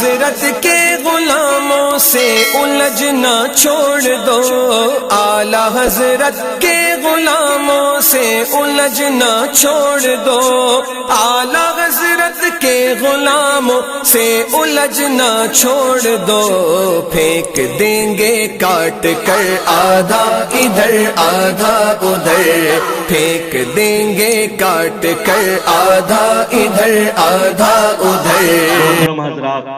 حضرت کے غلاموں سے الجھنا چھوڑ دو، اعلی حضرت کے غلاموں سے الجھنا چھوڑ دو، اعلی حضرت کے غلاموں سے الجھنا چھوڑ دو، پھینک دیں گے کاٹ کر آدھا ادھر آدھا ادھر، پھینک دیں گے کاٹ کر آدھا ادھر آدھا ادھر۔ محترم حضرات،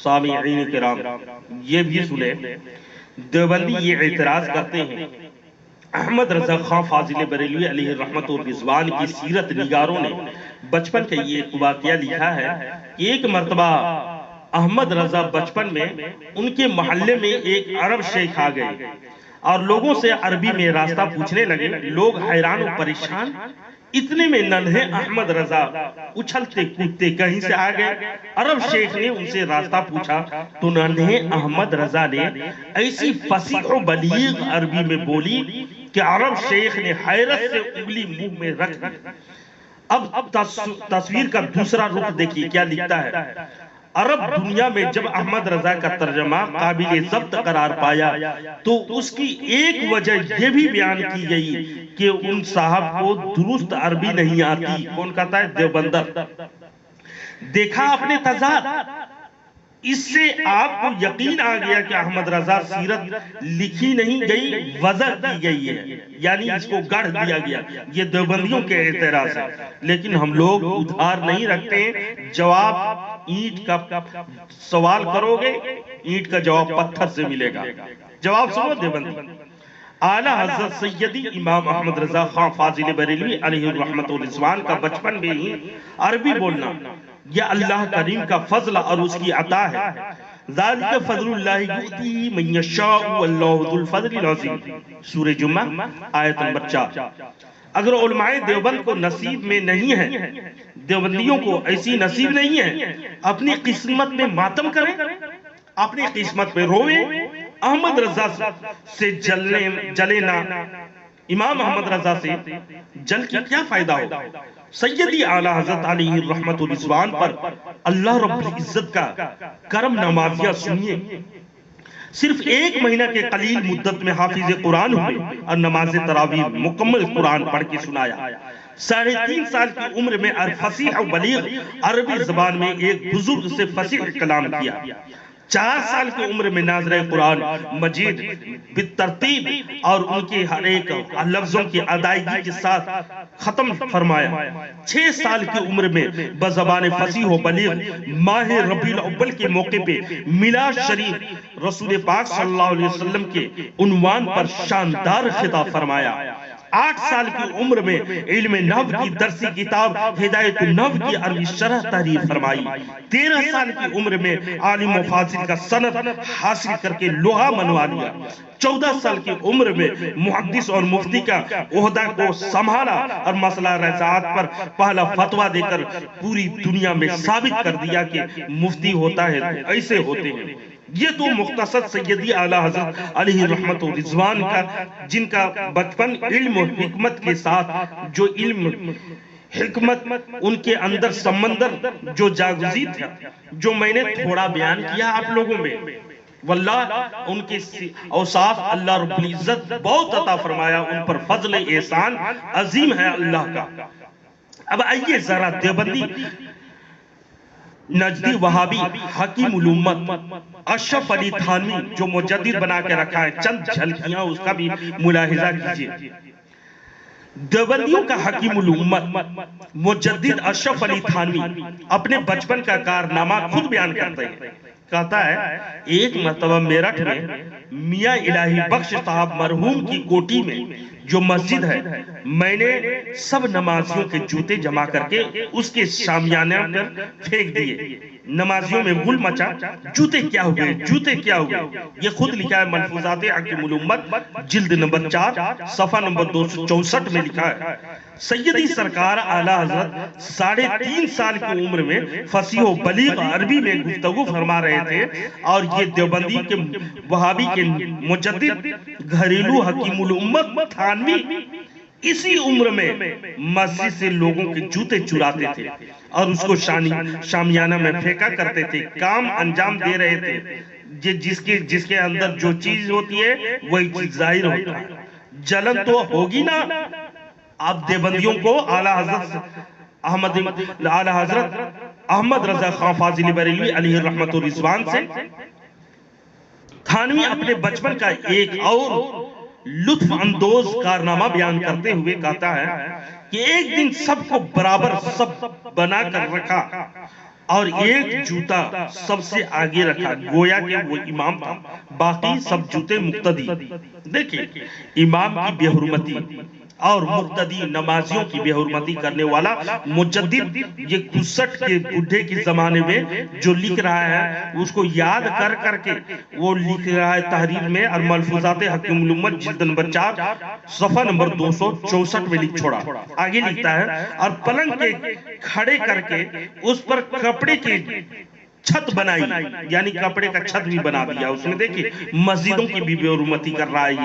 سامعین کرام، یہ بھی سنیں، دیوبندی یہ اعتراض کرتے ہیں، احمد رضا خان فاضل بریلوی علیہ رحمت و رضوان کی سیرت نگاروں نے بچپن کا یہ واقعہ لکھا ہے کہ ایک مرتبہ احمد رضا بچپن میں ان کے محلے میں ایک عرب شیخ آ گئے اور لوگوں سے عربی میں راستہ پوچھنے لگے۔ لوگ حیران و پریشان، اتنے میں ننھے احمد رضا اچھلتے کودتے کہیں سے آ گئے۔ عرب شیخ نے ان سے راستہ پوچھا تو ننھے احمد رضا نے ایسی فصیح و بلیغ عربی میں بولی کہ عرب شیخ نے حیرت سے انگلی منہ میں رکھ دی۔ اب تصویر کا دوسرا رخ دیکھیے کیا لکھتا ہے۔ عرب دنیا میں جب احمد رضا کا ترجمہ قابل ضبط قرار پایا تو اس کی ایک وجہ یہ بھی بیان کی گئی کہ ان صاحب کو درست عربی نہیں آتی۔ کون کہتا ہے؟ دیوبندر۔ دیکھا آپ نے تضاد، اس سے آپ کو یقین آ گیا کہ احمد رضا سیرت لکھی نہیں گئی، وضع کی گئی ہے، یعنی اس کو گڑھ دیا گیا۔ یہ دیوبندیوں کے اعتراض ہے، لیکن ہم لوگ ادھار نہیں رکھتے ہیں۔ جواب اینٹ کا سوال کرو گے، اینٹ کا جواب پتھر سے ملے گا۔ جواب سنو دیوبندی۔ اعلیٰ حضرت سیدی امام احمد رضا خان فاضل بریلوی علیہ الرحمت والرضوان کا بچپن میں ہی عربی بولنا یہ اللہ کریم کا فضل اور اس کی عطا ہے۔ ذالک فضل اللہ یؤتیہ من یشاء واللہ ذو الفضل العظیم، سورہ جمعہ آیت نمبر 4۔ اگر علماء دیوبند کو نصیب میں نہیں ہے، دیوبندیوں کو ایسی نصیب نہیں ہے، اپنی قسمت میں ماتم کریں، اپنی قسمت میں روئیں۔ احمد رضا سے جلے نہ، امام احمد رضا سے جل کی کیا فائدہ ہوگا؟ سیدی اعلیٰ حضرت علیہ الرحمت والرضوان پر اللہ رب العزت کا کرم نوازیاں سنیے۔ صرف ایک مہینہ کے قلیل مدت میں حافظ قرآن ہوئے اور نماز تراویح مکمل قرآن پڑھ کے سنایا۔ 3.5 سال کی عمر میں فصیح و بلیغ عربی زبان میں ایک بزرگ سے فصیح کلام کیا۔ 4 سال کی عمر میں ناظر قرآن مجید بالترتیب اور ان کے ہر ایک لفظوں کی ادائیگی کے ساتھ ختم فرمایا۔ 6 سال کی عمر میں بزبان فصیح و بلیغ ماہ ربیع الاول کے موقع پہ میلاد شریف رسول پاک صلی اللہ علیہ وسلم کے عنوان پر شاندار خطاب فرمایا۔ 8 سال کی عمر میں علم نحو کی درسی کتاب ہدایت النحو کی عربی شرح تحریر فرمائی۔ 13 سال کی عمر میں عالم و فاضل کا سند حاصل کر کے لوہا منوا لیا۔ 14 سال کی عمر میں محدث اور مفتی کا عہدہ کو سنبھالا اور مسئلہ رضاعت پر پہلا فتویٰ دے کر پوری دنیا میں ثابت کر دیا کہ مفتی ہوتا ہے تو ایسے ہوتے ہیں۔ یہ تو مختصر سیدی اعلیٰ حضرت علیہ رحمت و رضوان کا، جن کا بچپن علم و حکمت کے ساتھ، جو علم حکمت ان کے اندر سمندر جو جاگزی تھا، جو میں نے تھوڑا بیان کیا آپ لوگوں میں، واللہ ان کے اوصاف اللہ رب العزت بہت عطا فرمایا، ان پر فضل احسان عظیم ہے اللہ کا۔ اب آئیے ذرا دیوبندی نجدی وہابی حکیم الامت اشرف علی تھانوی جو مجدد بنا کے رکھا ہے، چند جھلکیاں اس کا بھی ملاحظہ کیجئے۔ دیوبندیوں کا حکیم الامت مجدد اشرف علی تھانوی اپنے بچپن کا کارنامہ خود بیان کرتے ہیں۔ کہتا ہے ایک مرتبہ میرٹھ میں میاں الہی بخش صاحب مرحوم کی کوٹھی میں جو مسجد ہے، میں نے سب نمازیوں کے جوتے جمع کر کے اس کے شامیانے پر پھینک دیے۔ نمازیوں میں غل مچا، جوتے کیا ہوئے، جوتے کیا ہوئے۔ یہ خود لکھا ہے ملفوظات حکیم الامت جلد نمبر 4 صفحہ نمبر 264 میں لکھا ہے۔ سیدی سرکار اعلیٰ حضرت 3.5 سال کی عمر میں فصیح و بلیغ عربی میں گفتگو فرما رہے تھے، اور یہ دیوبندی کے وہابی کے مجدد گھریلو حکیم الامت تھانوی اسی عمر میں مسجد سے لوگوں کے جوتے چراتے تھے اور اس کو شامیانہ میں پھینکا کرتے تھے. کام انجام دے رہے تھے. جس کے اندر جو چیز ہوتی ہے وہی چیز ظاہر ہوتا ہے. جلن تو ہوگی نا. آپ دیوبندیوں کو اعلیٰ حضرت احمد رضا خان فاضلی بریلوی علیہ الرحمت والرضوان سے تھانوی اپنے بچپن کا ایک اور لطف اندوز کارنامہ بیان کرتے ہوئے کہتا ہے کہ ایک دن سب کو برابر سب بنا کر رکھا اور ایک جوتا سب سے آگے رکھا, گویا کہ وہ امام تھا, باقی سب جوتے مقتدی. دیکھیں, امام کی بے حرمتی اور مقتدی نمازیوں کی بے حرمتی کرنے والا مجدد یہ 61 کے بڈھے کے زمانے میں جو لکھ رہا ہے اس کو یاد کر کے وہ لکھ رہا ہے تحریر میں, اور ملفوظات حکیم الامت جلد نمبر 4 صفحہ نمبر 264 میں لکھ چھوڑا. آگے لکھتا ہے, اور پلنگ کے کھڑے کر کے اس پر کپڑے کی چھت بنائی, یعنی کپڑے کا چھت بھی بنا دیا اس نے. دیکھیں, مسجدوں کی بھی بے حرمتی کر رہا ہے یہ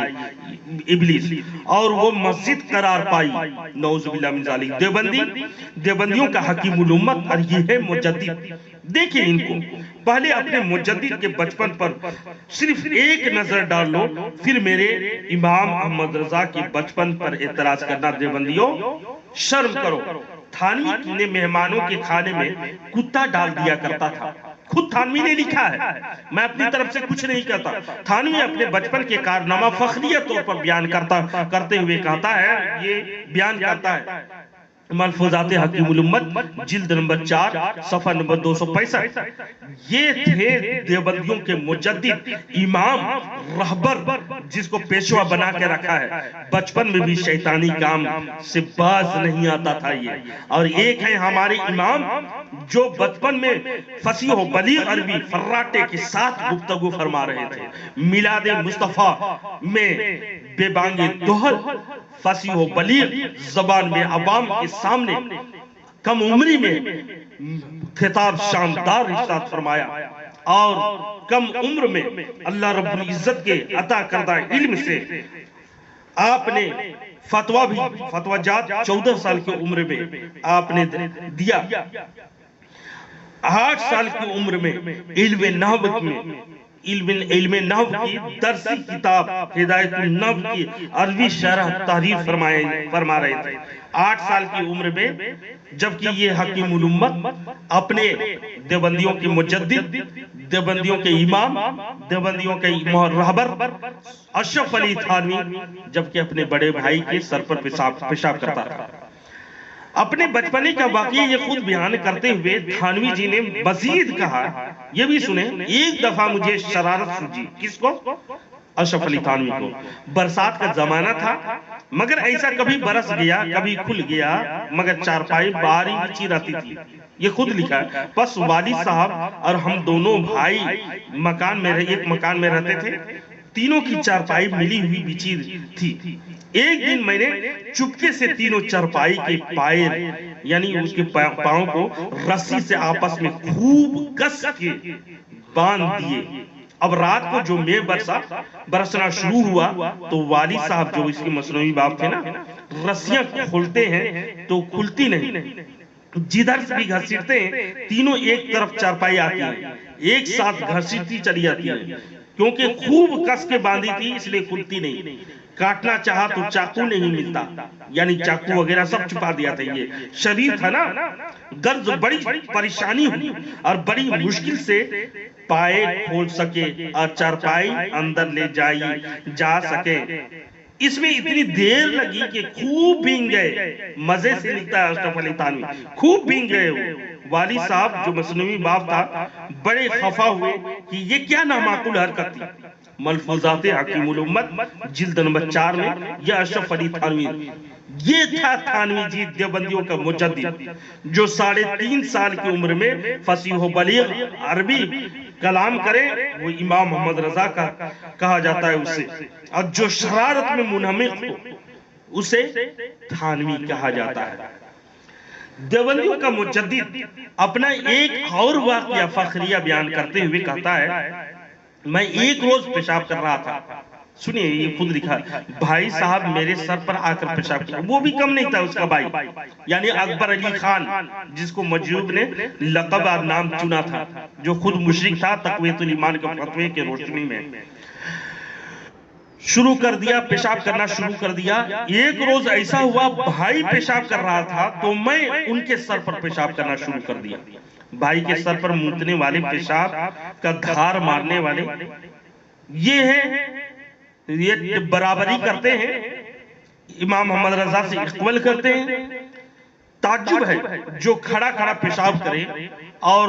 ابلیس, اور وہ مسجد قرار پائی. نعوذ باللہ من ذالک. دیوبندیوں کا حکیم الامت اور یہ ہے مجدد. دیکھیں ان کو, پہلے اپنے مجدد کے بچپن پر صرف ایک نظر ڈال لو, پھر میرے امام احمد رضا کے بچپن پر اعتراض کرنا. دیوبندیوں شرم کرو. تھانوی نے مہمانوں کے کھانے میں کتا ڈال دیا کرتا تھا. خود تھانوی نے لکھا ہے, میں اپنی طرف سے کچھ نہیں کہتا. تھانوی اپنے بچپن کے کارنامہ فخریہ طور پر بیان کرتے ہوئے کہتا ہے, یہ بیان کرتا ہے ملفوظات حکیم الامت جلد نمبر 4 صفحہ نمبر 265. یہ تھے دیوبندیوں کے مجدد, امام, رہبر, جس کو پیشوا بنا کے رکھا ہے. بچپن میں بھی شیطانی کام سے باز نہیں آتا تھا یہ. اور ایک ہے ہمارے امام جو بچپن میں فصیح و بلیغ عربی فراٹے کے ساتھ گفتگو فرما رہے تھے. میلاد مصطفیٰ میں بے بانگ دوہل فصیح و بلیغ زبان میں عوام کے سامنے کم عمری میں خطاب شاندار ارشاد فرمایا, اور کم عمر میں اللہ رب العزت کے عطا کردہ علم سے آپ نے فتویٰ جات 14 سال کی عمر میں آپ نے دیا. 8 سال کی عمر میں علم نحو کی درسی کتاب ہدایت النحو کی عربی شرح تحریر فرما رہے تھے. 8 سال کی عمر میں, جبکہ یہ حکیم الامت اپنے دیوبندیوں کے مجدد, دیوبندیوں کے امام, دیوبندیوں کے رہبر اشرف علی تھانوی, جبکہ اپنے بڑے بھائی کے سر پر پیشاب کرتا تھا. اپنے بچپنے کا واقعہ یہ خود بیان کرتے ہوئے تھانوی جی نے مزید کہا, یہ بھی سنیں, ایک دفعہ مجھے شرارت سوچی. کس کو؟ اشرف علی تھانوی کو. برسات کا زمانہ تھا, مگر ایسا کبھی برس گیا کبھی کھل گیا, مگر چارپائی باہر ہی بچھی رہتی تھی. یہ خود لکھا ہے. بس والد صاحب اور ہم دونوں بھائی ایک مکان میں رہتے تھے. تینوں کی چارپائی ملی ہوئی بچھی تھی. ایک دن میں نے چپکے سے تینوں چارپائی کے پائر یعنی اس کے پاؤں کو رسی سے آپس میں خوب کس کے باندھ دیے. اب رات کو جو میں برسنا شروع ہوا تو والد صاحب جو اس کے مصنوعی باپ تھے نا, رسیاں کھلتے ہیں تو کھلتی نہیں, جدھر سے بھی گھسیٹتے ہیں تینوں ایک طرف چارپائی آتی ہے, ایک ساتھ گھسیٹتی چلی جاتی ہے. کیونکہ خوب کس کے باندھی تھی اس لیے کھلتی نہیں. کاٹنا چاہا تو چاقو نہیں ملتا, یعنی چاقو وغیرہ سب چھپا دیا تھا. یہ شریر تھا نا, غرض بڑی پریشانی ہوئی اور بڑی مشکل سے پائے کھول سکے اور چارپائی اندر لے جا سکے. اس میں اتنی دیر لگی کہ خوب بھیگ گئے. مزے سے لکھتا ہے اشرف علی تھانوی, خوب بھیگ گئے وہ. والد صاحب جو مصنوعی باپ تھا بڑے خفا ہوئے کہ یہ کیا نامعقول حرکت تھی. ملفوظات حکیم الامت جلد نمبر 4 میں یہ اشرف علی تھانوی, یہ تھا تھانوی جی دیوبندیوں کا مجدد جو 3.5 سال کی عمر میں فصیح و بلیغ عربی کلام کرے. وہ امام محمد رضا کا کہا جاتا ہے اسے, اور جو شرارت میں منہمک ہو اسے تھانوی کہا جاتا ہے. دیوبندیوں کا مجدد اپنا ایک اور واقعہ فخریہ بیان کرتے ہوئے کہتا ہے, میں ایک روز پیشاب کر رہا تھا سنیے یہ خود لکھا، بھائی صاحب میرے سر پر آ کر پیشاب کیا. وہ بھی کم نہیں تھا اس کا بھائی، یعنی اکبر علی خان جس کو مجذوب نے لقب اور نام چنا تھا، جو خود مشرک تھا. تقویۃ الایمان کے فتوے کے روشنی میں شروع کر دیا، پیشاب کرنا شروع کر دیا. ایک روز ایسا ہوا بھائی پیشاب کر رہا تھا تو میں ان کے سر پر پیشاب کرنا شروع کر دیا. بھائی کے سر پر مونتنے والے، پیشاب کا دھار مارنے والے یہ ہیں، یہ برابری کرتے ہیں، امام محمد رضا سے اقبال کرتے ہیں. تعجب ہے جو کھڑا کھڑا پیشاب کرے اور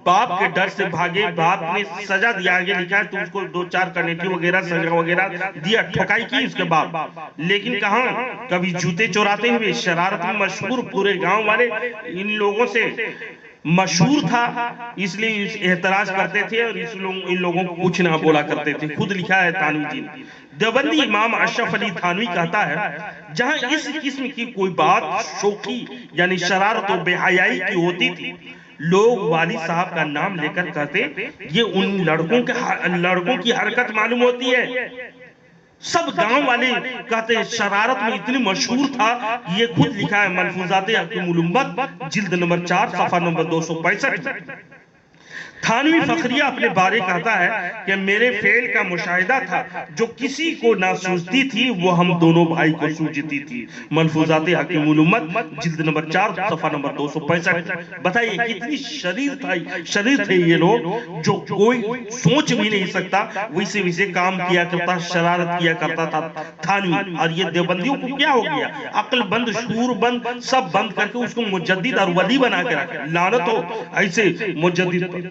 باپ کے ڈر سے بھاگے. باپ نے سزا دیا، آگے لکھا ہے تو اس کو 2-4 کنیٹی وغیرہ سزا وغیرہ دیا، ٹھوکائی کی اس کے بعد. لیکن کہاں کبھی جوتے چوراتے ہوئے شرارت میں مشہور، پورے گاؤں والے ان لوگوں سے مشہور تھا، اس لیے احتراج کرتے تھے اور ان لوگوں کو کچھ نہ بولا کرتے تھے. خود لکھا ہے تھانوی جی نے. دیوبندی امام اشرف علی تھانوی کہتا ہے جہاں اس قسم کی کوئی بات شوخی یعنی شرارت و بے حیائی کی ہوتی تھی، لوگ والد صاحب کا نام لے کر کہتے یہ ان لڑکوں کی حرکت معلوم ہوتی ہے. سب گاؤں والے کہتے ہیں شرارت میں اتنی مشہور تھا. یہ خود لکھا ہے ملفوظات حکیم الامت جلد نمبر 4 صفحہ نمبر 265. تھانوی فخریہ اپنے بارے کہتا ہے کہ میرے فعل کا مشاہدہ تھا، جو کسی کو نہ سوچتی تھی وہ ہم دونوں بھائی کو سوچتی تھی. ملفوظات حکیم الامت جلد نمبر 4 صفحہ نمبر 265. بتائیے کتنی شریر تھے یہ لوگ، جو کوئی سوچ بھی نہیں سکتا ویسے کام کیا کرتا، شرارت کیا کرتا تھا تھانوی. اور یہ دیوبندیوں کو کیا ہو گیا، عقل بند، شعور بند، سب بند کر کے اس کو مجدد اور ولی بنا کے رکھا. لعنت ہو ایسے مجدد پر.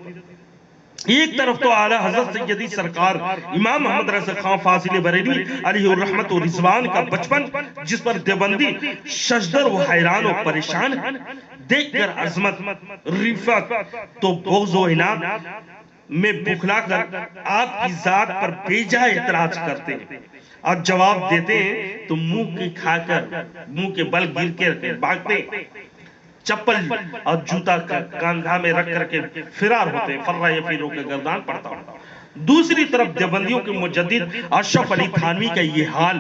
ایک طرف تو اعلیٰ حضرت سیدی سرکار امام محمد رضا خان فاضل بریلوی علیہ الرحمت و رضوان کا بچپن، جس پر دیوبندی ششدر و حیران و پریشان ہے. دیکھ کر عظمت، رفعت تو بغض و عناد میں بکھلا کر آپ کی ذات پر بے جا اعتراض کرتے ہیں اور جواب دیتے ہیں تو منہ کے کھا کر، منہ کے بل گر کے بھاگتے، چپل اور جوتا کاندھا میں رکھ کر کے فرار ہوتے. فرہ یفیروں کے گردان پڑتا ہوں. دوسری طرف دیوبندیوں کے مجدد اشرف علی تھانوی کا یہ حال،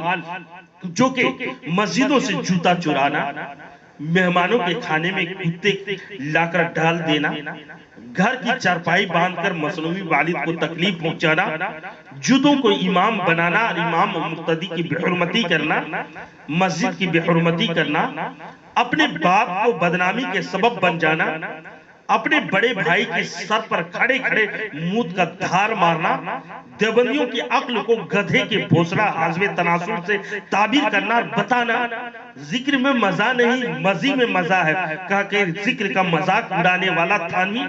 جو کہ مسجدوں سے جوتا چرانا، مہمانوں کے کھانے میں کتے لا کر ڈال دینا، گھر کی چارپائی باندھ کر مصنوعی والد کو تکلیف پہنچانا، جدوں کو امام بنانا اور امام مقتدی کی بے حرمتی کرنا، مسجد کی بے حرمتی کرنا، اپنے باپ کو بدنامی کے سبب بن جانا، اپنے بڑے بھائی کے سر پر کھڑے کھڑے موت کا دھار مارنا، دیوبندیوں کی عقل کو گدھے کے بھوسڑا عازم تناسل سے تعبیر کرنا اور بتانا ذکر میں مزہ نہیں مزی میں مزہ ہے. کہا کہ ذکر کا مذاق اڑانے والا تھانوی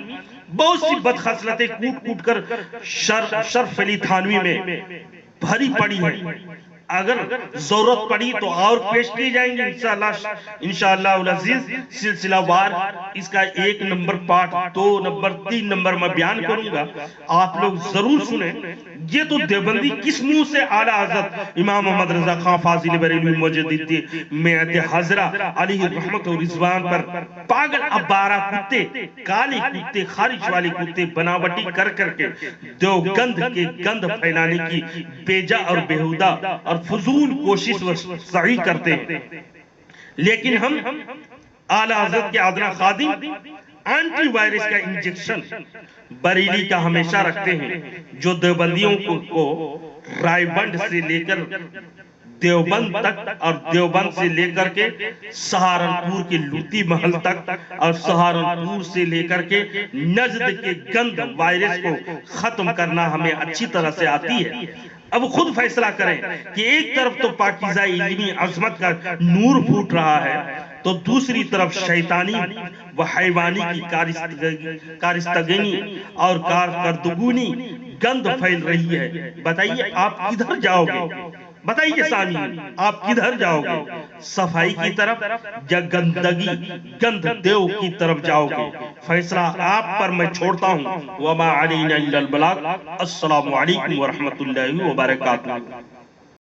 بہت سی بدخصلتیں کوٹ کوٹ کر شرف علی تھانوی میں بھری پڑی ہے. اگر ضرورت پڑی تو اور پیش کی جائیں گے انشاءاللہ العزیز سلسلہ وار. اس کا 1 نمبر پارٹ 2 نمبر 3 نمبر میں بیان کروں گا، آپ لوگ ضرور سنیں. یہ تو دیوبندی کس منہ سے اعلیٰ حضرت امام محمد رضا خان فاضل بریلوی مجدد میعت حضرہ علیہ الرحمت و رضوان پر پاگل ابارہ کتے، کالے کتے، خارج والے کتے بناوٹی کر کر کے دیوگند کے گند پھیلانے کی بیجا اور بیہودہ اور فضول کوشش و سعی کرتے ہیں. لیکن ہم اعلیٰ حضرت کے ادنا خادم اینٹی وائرس کا انجیکشن بریلی کا ہمیشہ رکھتے ہیں، جو دیوبندیوں کو رائے بند سے لے کر دیوبند تک اور دیوبند سے لے کر کے سہارنپور کے لوٹی محل تک اور سہارنپور سے لے کر کے نجد کے گند وائرس کو ختم کرنا ہمیں اچھی طرح سے آتی ہے. اب خود فیصلہ کریں کہ ایک طرف تو پاکیزہ علمی عظمت کا نور پھوٹ رہا ہے تو دوسری طرف شیطانی و حیوانی کی کارستگینی اور کارکردگونی گند پھیل رہی ہے. بتائیے آپ کدھر جاؤ گے؟ بتائیے سامعین آپ کدھر جاؤ گے؟ صفائی کی طرف یا گندگی گند دیو کی طرف جاؤ گے؟ فیصلہ آپ پر میں چھوڑتا ہوں. وما علینا الا البلاغ. السلام علیکم ورحمۃ اللہ وبرکاتہ.